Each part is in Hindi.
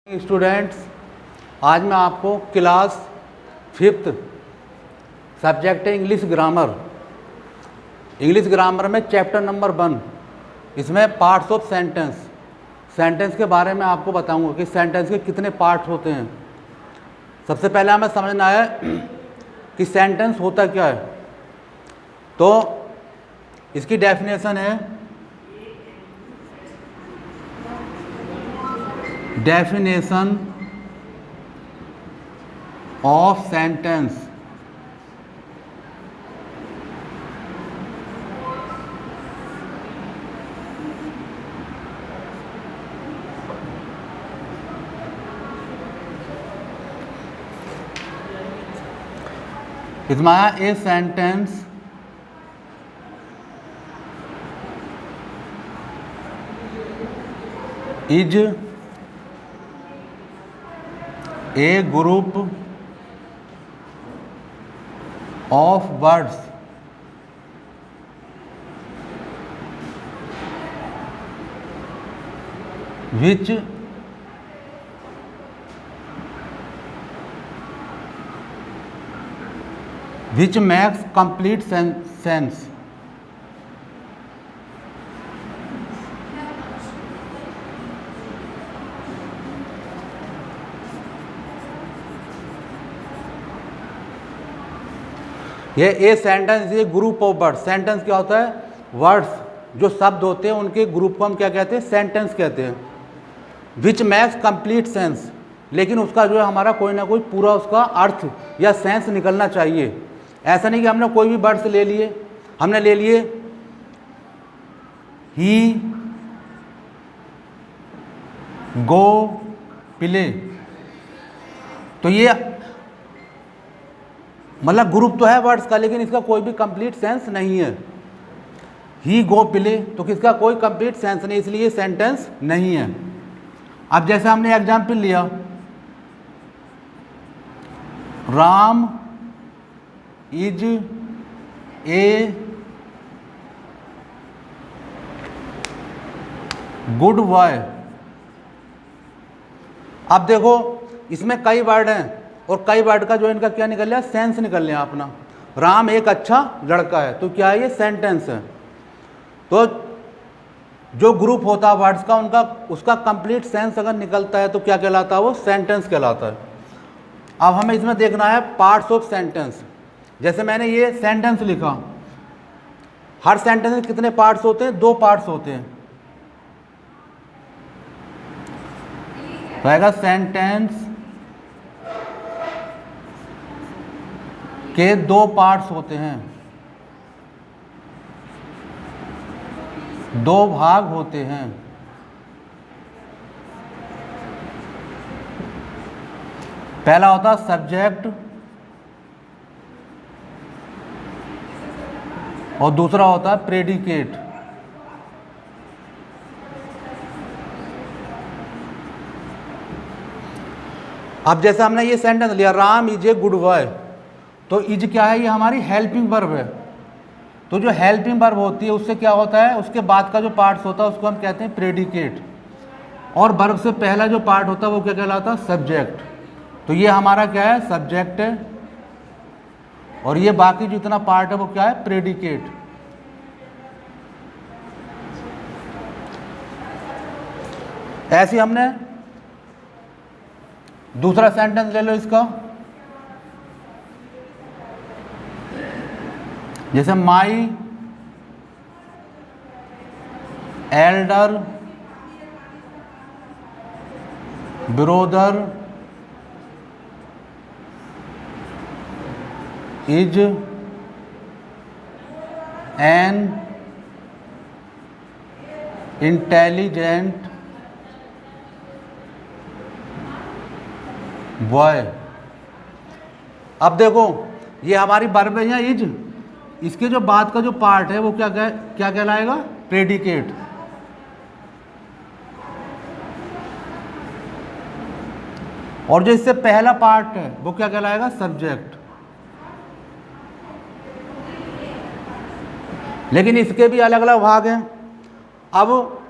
स्टूडेंट्स, आज मैं आपको क्लास 5th सब्जेक्ट है इंग्लिश ग्रामर। इंग्लिश ग्रामर में चैप्टर नंबर 1, इसमें पार्ट्स ऑफ सेंटेंस के बारे में आपको बताऊंगा कि सेंटेंस के कितने पार्ट्स होते हैं। सबसे पहले हमें समझना है कि सेंटेंस होता क्या है। तो इसकी डेफिनेशन है, डेफिनेशन ऑफ सेंटेंस इसमें a sentence is a group of words which makes complete sense. ये ए सेंटेंस, ये ग्रुप ऑफ वर्ड्स। सेंटेंस क्या होता है? वर्ड्स, जो शब्द होते हैं उनके ग्रुप को हम क्या कहते हैं? सेंटेंस कहते हैं। विच मैक्स कंप्लीट सेंस, लेकिन उसका जो है हमारा कोई ना कोई पूरा उसका अर्थ या सेंस निकलना चाहिए। ऐसा नहीं कि हमने कोई भी वर्ड्स ले लिए। हमने ले लिए ही गो प्ले, तो ये मतलब ग्रुप तो है वर्ड्स का, लेकिन इसका कोई भी कंप्लीट सेंस नहीं है। ही गो प्ले, तो किसका कोई कंप्लीट सेंस नहीं, इसलिए सेंटेंस नहीं है। अब जैसे हमने एग्जाम्पल लिया, Ram is a good boy. अब देखो इसमें कई वर्ड हैं और कई वर्ड का जो इनका क्या निकल लिया? सेंस निकल लिया अपना। राम एक अच्छा लड़का है, तो क्या है? ये सेंटेंस है। तो जो ग्रुप होता है वर्ड्स का, उनका उसका कंप्लीट सेंस अगर निकलता है तो क्या कहलाता है? वो सेंटेंस कहलाता है। अब हमें इसमें देखना है पार्ट्स ऑफ सेंटेंस। जैसे मैंने ये सेंटेंस लिखा, हर सेंटेंस में कितने पार्ट्स होते हैं? 2 पार्ट्स होते हैं। रहेगा सेंटेंस के 2 पार्ट्स होते हैं, 2 भाग होते हैं। पहला होता है सब्जेक्ट और दूसरा होता है प्रेडिकेट। अब जैसे हमने ये सेंटेंस लिया, Ram is a good boy, तो इज क्या है? ये हमारी हेल्पिंग वर्ब है। तो जो हेल्पिंग वर्ब होती है उससे क्या होता है? उसके बाद का जो पार्ट्स होता है उसको हम कहते हैं प्रेडिकेट, और वर्ब से पहला जो पार्ट होता है वो क्या कहलाता है? सब्जेक्ट। तो ये हमारा क्या है? सब्जेक्ट है, और ये बाकी जितना पार्ट है वो क्या है? प्रेडिकेट। ऐसे हमने दूसरा सेंटेंस ले लो इसका, जैसे my elder brother is an intelligent boy. अब देखो ये हमारी वर्ब है या इज, इसके जो बाद का जो पार्ट है वो क्या कहलाएगा? प्रेडिकेट। और जो इससे पहला पार्ट है वो क्या कहलाएगा? सब्जेक्ट। लेकिन इसके भी अलग अलग भाग हैं। अब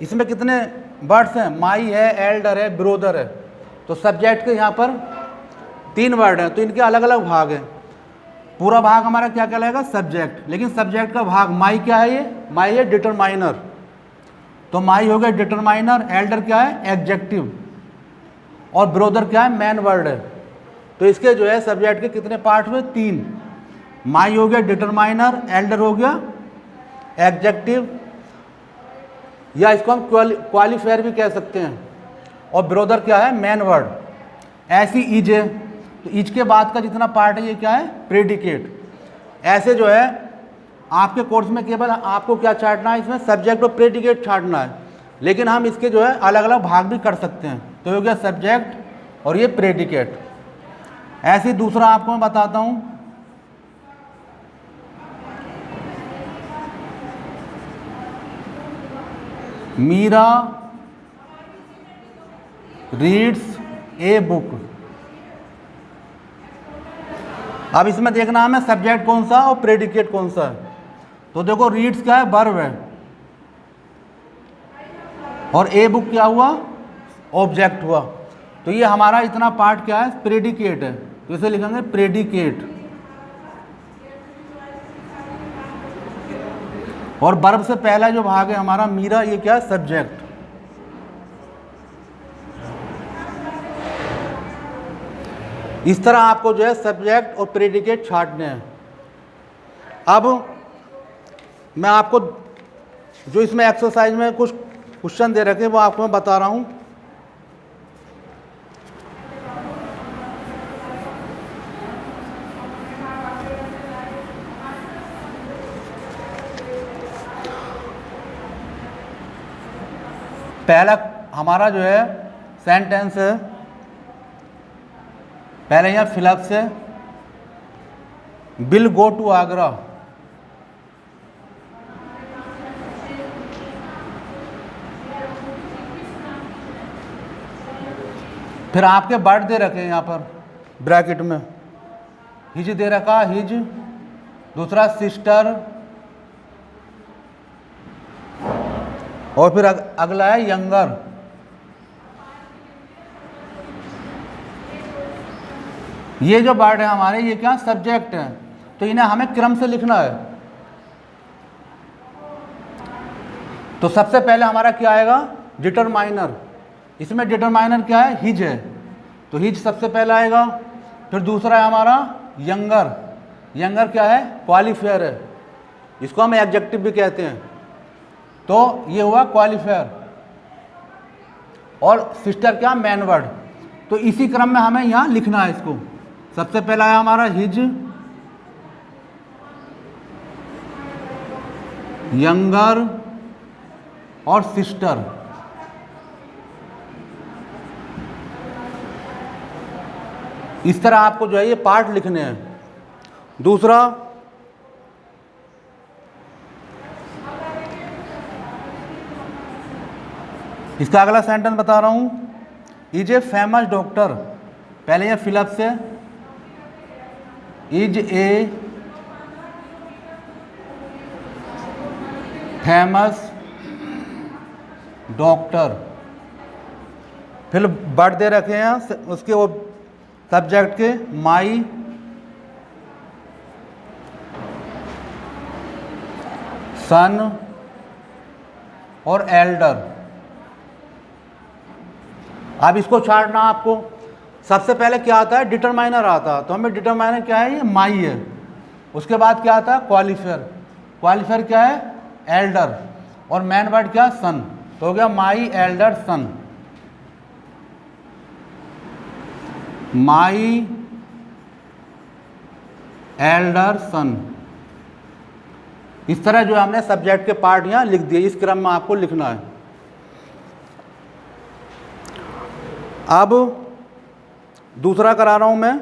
इसमें कितने वर्ड्स हैं, माई है, एल्डर है, ब्रोदर है। तो सब्जेक्ट के यहाँ पर 3 वर्ड हैं, तो इनके अलग अलग भाग हैं। पूरा भाग हमारा क्या कहलाएगा? सब्जेक्ट। लेकिन सब्जेक्ट का भाग माई क्या है? ये माई है डिटरमाइनर, तो माई हो गया डिटरमाइनर। एल्डर क्या है? एडजेक्टिव। और ब्रोदर क्या है? मैन वर्ड है। तो इसके जो है सब्जेक्ट के कितने पार्ट हुए? 3। माई हो गया डिटरमाइनर, एल्डर हो गया एडजेक्टिव, या इसको हम क्वालिफायर भी कह सकते हैं, और ब्रोदर क्या है? Man word. ऐसी इज है, तो इज के बाद का जितना पार्ट है ये क्या है? प्रेडिकेट। ऐसे जो है आपके कोर्स में केवल आपको क्या छांटना है? इसमें सब्जेक्ट और प्रेडिकेट छांटना है, लेकिन हम इसके जो है अलग अलग भाग भी कर सकते हैं। तो हो गया सब्जेक्ट और ये प्रेडिकेट। ऐसे दूसरा आपको मैं बताता हूँ, मीरा रीड्स ए बुक। अब इसमें देखना हमें सब्जेक्ट कौन सा और प्रेडिकेट कौन सा है। तो देखो रीड्स क्या है? वर्ब है, और ए बुक क्या हुआ? ऑब्जेक्ट हुआ। तो ये हमारा इतना पार्ट क्या है? प्रेडिकेट है, तो इसे लिखेंगे प्रेडिकेट। और वर्ब से पहला जो भाग है हमारा मीरा, ये क्या है? सब्जेक्ट। इस तरह आपको जो है सब्जेक्ट और प्रेडिकेट छांटने हैं। अब मैं आपको जो इसमें एक्सरसाइज में कुछ क्वेश्चन दे रखे हैं वो आपको मैं बता रहा हूं। पहला हमारा जो है सेंटेंस है, पहले यहाँ फिलअप से, विल गो टू आगरा। फिर आपके वर्ड दे रखे हैं यहाँ पर ब्रैकेट में, हिज दे रखा, हिज, दूसरा सिस्टर, और फिर अगला है यंगर। ये जो वर्ड है हमारे, ये क्या? सब्जेक्ट है, तो इन्हें हमें क्रम से लिखना है। तो सबसे पहले हमारा क्या आएगा? डिटरमाइनर। इसमें डिटरमाइनर क्या है? हिज है, तो हिज सबसे पहला आएगा। फिर दूसरा है हमारा यंगर। यंगर क्या है? क्वालिफायर है, इसको हम एडजेक्टिव भी कहते हैं, तो ये हुआ क्वालिफायर। और सिस्टर क्या? Man word. तो इसी क्रम में हमें यहाँ लिखना है इसको। सबसे पहला है हमारा हिज, यंगर और सिस्टर। इस तरह आपको जो है ये पार्ट लिखने हैं। दूसरा, इसका अगला सेंटेंस बता रहा हूं, इज ए फेमस डॉक्टर। पहले ये फिलअप से, इज ए फेमस डॉक्टर। फिर वर्ड दे रखे हैं उसके, वो सब्जेक्ट के, माई, सन और एल्डर। अब इसको छांटना आपको। सबसे पहले क्या आता है? डिटरमाइनर आता है, तो हमें डिटरमाइनर क्या है? ये माई है। उसके बाद क्या आता है? क्वालिफायर। क्वालिफायर क्या है? एल्डर। और मैन वर्ड क्या? सन। तो हो गया माई, एल्डर, सन। माई, एल्डर, सन। इस तरह जो हमने सब्जेक्ट के पार्ट यहाँ लिख दिए, इस क्रम में आपको लिखना है। अब दूसरा करा रहा हूं मैं,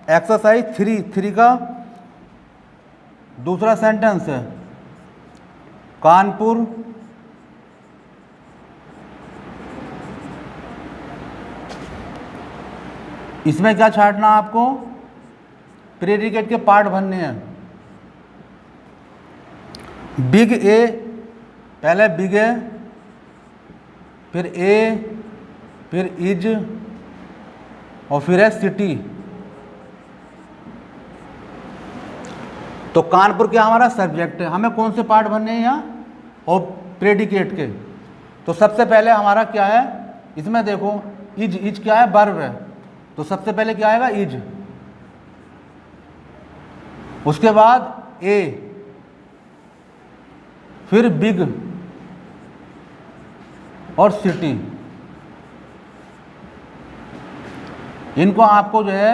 एक्सरसाइज 3 का दूसरा सेंटेंस है, कानपुर इसमें क्या छांटना आपको? प्रेडिकेट के पार्ट भरने हैं। बिग ए, पहले बिग ए, फिर ए, फिर इज, और फिर है सिटी। तो कानपुर क्या हमारा सब्जेक्ट है। हमें कौन से पार्ट भरने हैं यहाँ, और प्रेडिकेट के। तो सबसे पहले हमारा क्या है इसमें, देखो इज क्या है, वर्ब है, तो सबसे पहले क्या आएगा, इज। उसके बाद ए, फिर बिग और सिटी। इनको आपको जो है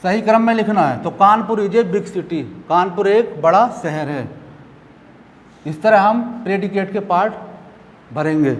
सही क्रम में लिखना है। तो Kanpur is a big city, Kanpur एक बड़ा शहर है। इस तरह हम प्रेडिकेट के पार्ट भरेंगे।